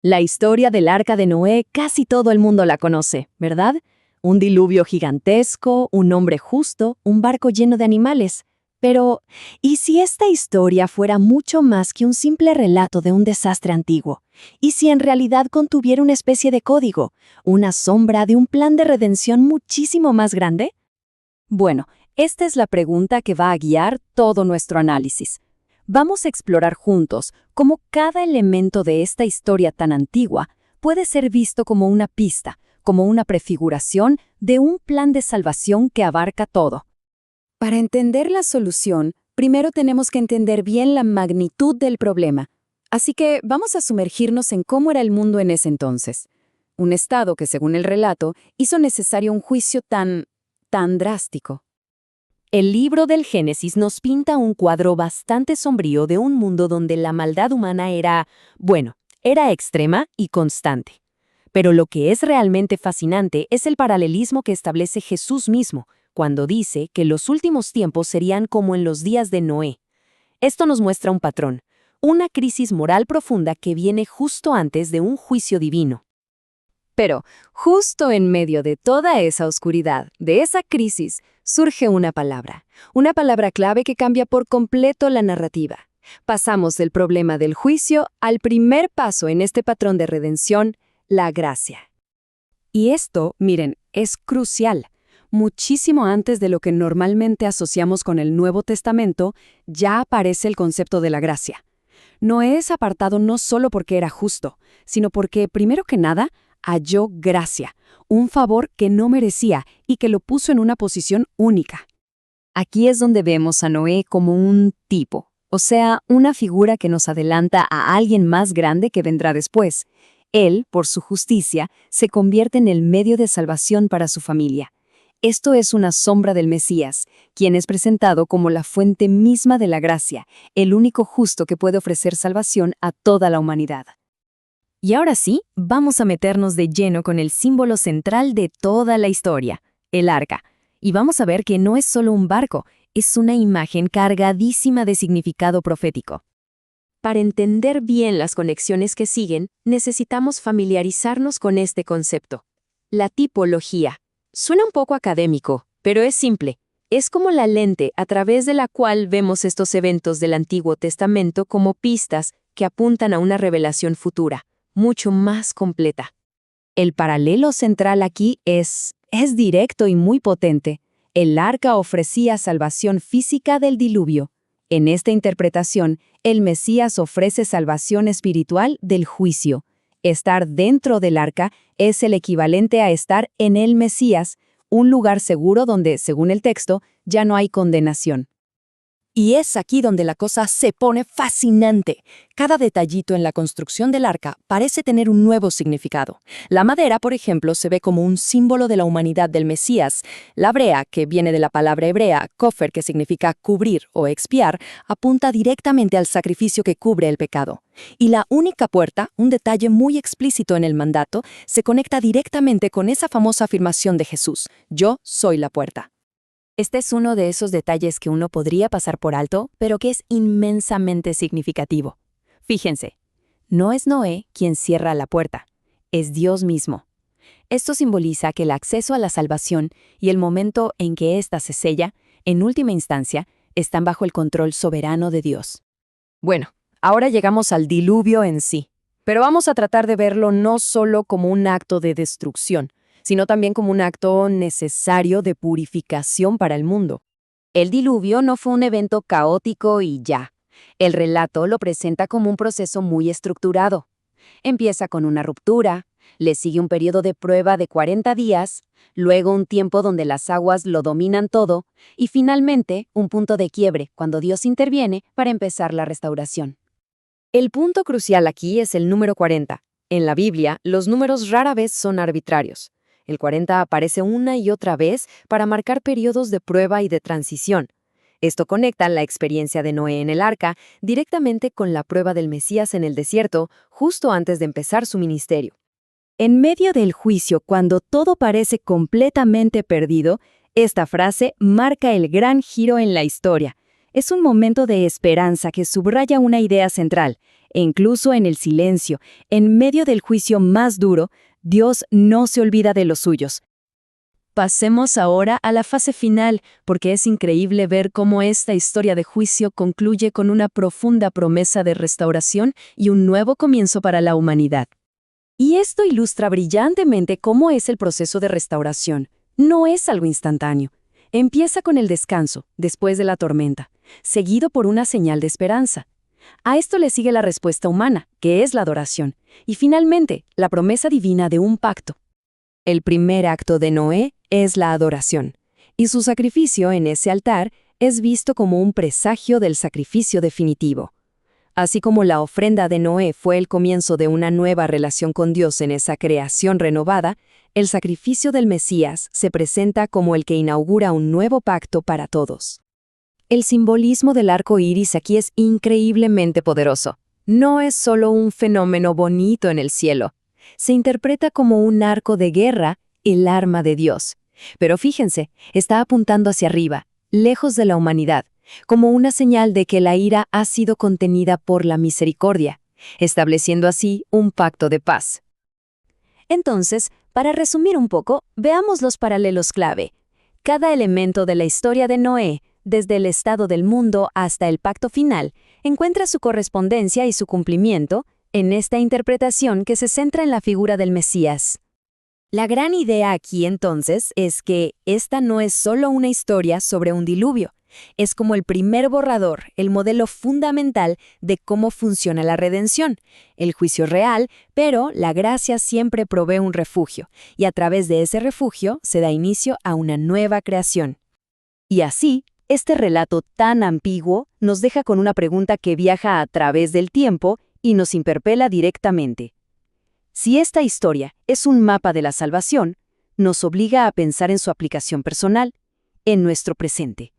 La historia del Arca de Noé casi todo el mundo la conoce, ¿verdad? Un diluvio gigantesco, un hombre justo, un barco lleno de animales. Pero, ¿y si esta historia fuera mucho más que un simple relato de un desastre antiguo? ¿Y si en realidad contuviera una especie de código, una sombra de un plan de redención muchísimo más grande? Bueno, esta es la pregunta que va a guiar todo nuestro análisis. Vamos a explorar juntos cómo cada elemento de esta historia tan antigua puede ser visto como una pista, como una prefiguración de un plan de salvación que abarca todo. Para entender la solución, primero tenemos que entender bien la magnitud del problema. Así que vamos a sumergirnos en cómo era el mundo en ese entonces. Un estado que, según el relato, hizo necesario un juicio tan drástico. El libro del Génesis nos pinta un cuadro bastante sombrío de un mundo donde la maldad humana era extrema y constante. Pero lo que es realmente fascinante es el paralelismo que establece Jesús mismo, cuando dice que los últimos tiempos serían como en los días de Noé. Esto nos muestra un patrón, una crisis moral profunda que viene justo antes de un juicio divino. Pero, justo en medio de toda esa oscuridad, de esa crisis, surge una palabra clave que cambia por completo la narrativa. Pasamos del problema del juicio al primer paso en este patrón de redención, la gracia. Y esto, miren, es crucial. Muchísimo antes de lo que normalmente asociamos con el Nuevo Testamento, ya aparece el concepto de la gracia. Noé es apartado no solo porque era justo, sino porque, primero que nada, halló gracia, un favor que no merecía y que lo puso en una posición única. Aquí es donde vemos a Noé como un tipo, o sea, una figura que nos adelanta a alguien más grande que vendrá después. Él, por su justicia, se convierte en el medio de salvación para su familia. Esto es una sombra del Mesías, quien es presentado como la fuente misma de la gracia, el único justo que puede ofrecer salvación a toda la humanidad. Y ahora sí, vamos a meternos de lleno con el símbolo central de toda la historia, el arca. Y vamos a ver que no es solo un barco, es una imagen cargadísima de significado profético. Para entender bien las conexiones que siguen, necesitamos familiarizarnos con este concepto. La tipología. Suena un poco académico, pero es simple. Es como la lente a través de la cual vemos estos eventos del Antiguo Testamento como pistas que apuntan a una revelación futura, mucho más completa. El paralelo central aquí es directo y muy potente. El arca ofrecía salvación física del diluvio. En esta interpretación, el Mesías ofrece salvación espiritual del juicio. Estar dentro del arca es el equivalente a estar en el Mesías, un lugar seguro donde, según el texto, ya no hay condenación. Y es aquí donde la cosa se pone fascinante. Cada detallito en la construcción del arca parece tener un nuevo significado. La madera, por ejemplo, se ve como un símbolo de la humanidad del Mesías. La brea, que viene de la palabra hebrea, kofer, que significa cubrir o expiar, apunta directamente al sacrificio que cubre el pecado. Y la única puerta, un detalle muy explícito en el mandato, se conecta directamente con esa famosa afirmación de Jesús: «Yo soy la puerta». Este es uno de esos detalles que uno podría pasar por alto, pero que es inmensamente significativo. Fíjense, no es Noé quien cierra la puerta, es Dios mismo. Esto simboliza que el acceso a la salvación y el momento en que ésta se sella, en última instancia, están bajo el control soberano de Dios. Bueno, ahora llegamos al diluvio en sí, pero vamos a tratar de verlo no solo como un acto de destrucción, sino también como un acto necesario de purificación para el mundo. El diluvio no fue un evento caótico y ya. El relato lo presenta como un proceso muy estructurado. Empieza con una ruptura, le sigue un periodo de prueba de 40 días, luego un tiempo donde las aguas lo dominan todo, y finalmente un punto de quiebre cuando Dios interviene para empezar la restauración. El punto crucial aquí es el número 40. En la Biblia, los números rara vez son arbitrarios. El 40 aparece una y otra vez para marcar periodos de prueba y de transición. Esto conecta la experiencia de Noé en el arca directamente con la prueba del Mesías en el desierto, justo antes de empezar su ministerio. En medio del juicio, cuando todo parece completamente perdido, esta frase marca el gran giro en la historia. Es un momento de esperanza que subraya una idea central. E incluso en el silencio, en medio del juicio más duro, Dios no se olvida de los suyos. Pasemos ahora a la fase final, porque es increíble ver cómo esta historia de juicio concluye con una profunda promesa de restauración y un nuevo comienzo para la humanidad. Y esto ilustra brillantemente cómo es el proceso de restauración. No es algo instantáneo. Empieza con el descanso, después de la tormenta, seguido por una señal de esperanza. A esto le sigue la respuesta humana, que es la adoración, y finalmente, la promesa divina de un pacto. El primer acto de Noé es la adoración, y su sacrificio en ese altar es visto como un presagio del sacrificio definitivo. Así como la ofrenda de Noé fue el comienzo de una nueva relación con Dios en esa creación renovada, el sacrificio del Mesías se presenta como el que inaugura un nuevo pacto para todos. El simbolismo del arco iris aquí es increíblemente poderoso. No es solo un fenómeno bonito en el cielo. Se interpreta como un arco de guerra, el arma de Dios. Pero fíjense, está apuntando hacia arriba, lejos de la humanidad, como una señal de que la ira ha sido contenida por la misericordia, estableciendo así un pacto de paz. Entonces, para resumir un poco, veamos los paralelos clave. Cada elemento de la historia de Noé, desde el estado del mundo hasta el pacto final, encuentra su correspondencia y su cumplimiento en esta interpretación que se centra en la figura del Mesías. La gran idea aquí entonces es que esta no es solo una historia sobre un diluvio, es como el primer borrador, el modelo fundamental de cómo funciona la redención, el juicio real, pero la gracia siempre provee un refugio, y a través de ese refugio se da inicio a una nueva creación. Y así, este relato tan ambiguo nos deja con una pregunta que viaja a través del tiempo y nos interpela directamente. Si esta historia es un mapa de la salvación, nos obliga a pensar en su aplicación personal, en nuestro presente.